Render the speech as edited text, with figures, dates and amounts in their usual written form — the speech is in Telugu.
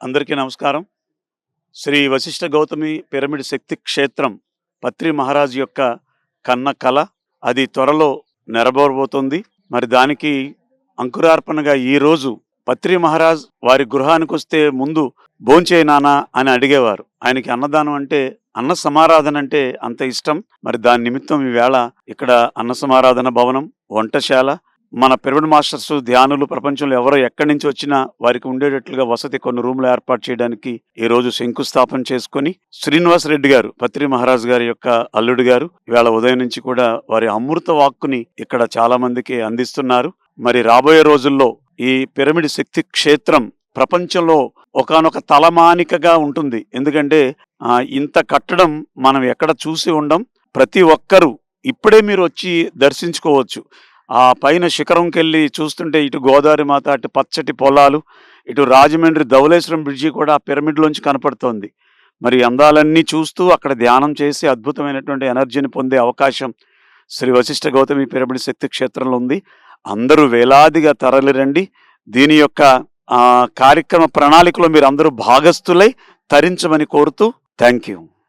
అందరికీ నమస్కారం. శ్రీ వశిష్ఠ గౌతమి పిరమిడ్ శక్తి క్షేత్రం పత్రి మహారాజ్ యొక్క కన్న కల అది త్వరలో నెరవేరబోతోంది. మరి దానికి అంకురార్పణగా ఈరోజు పత్రి మహారాజ్ వారి గృహానికి వస్తే ముందు భోంచేయి నానా అని అడిగేవారు. ఆయనకి అన్నదానం అంటే అన్న సమారాధన అంటే అంత ఇష్టం. మరి దాని నిమిత్తం ఈవేళ ఇక్కడ అన్న సమారాధన భవనం, వంటశాల, మన పిరమిడ్ మాస్టర్స్ ధ్యానులు ప్రపంచంలో ఎవరో ఎక్కడి నుంచి వచ్చినా వారికి ఉండేటట్లుగా వసతి కొన్ని రూమ్లు ఏర్పాటు చేయడానికి ఈ రోజు శంకుస్థాపన చేసుకొని శ్రీనివాస్ రెడ్డి గారు పత్రి మహారాజ్ గారి యొక్క అల్లుడు గారు ఇవాళ ఉదయం నుంచి కూడా వారి అమృత వాక్కుని ఇక్కడ చాలా మందికి అందిస్తున్నారు. మరి రాబోయే రోజుల్లో ఈ పిరమిడ్ శక్తి క్షేత్రం ప్రపంచంలో ఒకానొక తలమానికగా ఉంటుంది. ఎందుకంటే ఇంత కట్టడం మనం ఎక్కడ చూసి ఉండం. ప్రతి ఒక్కరూ ఇప్పుడే మీరు వచ్చి దర్శించుకోవచ్చు. ఆ పైన శిఖరంకెళ్ళి చూస్తుంటే ఇటు గోదావరి మాత, అటు పచ్చటి పొలాలు, ఇటు రాజమండ్రి ధవళేశ్వరం బ్రిడ్జి కూడా ఆ పిరమిడ్లోంచి కనపడుతోంది. మరి అందాలన్నీ చూస్తూ అక్కడ ధ్యానం చేసి అద్భుతమైనటువంటి ఎనర్జీని పొందే అవకాశం శ్రీ వశిష్ఠ గౌతమి పిరమిడ్ శక్తి క్షేత్రంలో ఉంది. అందరూ వేలాదిగా తరలిరండి. దీని యొక్క కార్యక్రమ ప్రణాళికలో మీరు అందరూ భాగస్థులై తరించమని కోరుతూ థ్యాంక్ యూ.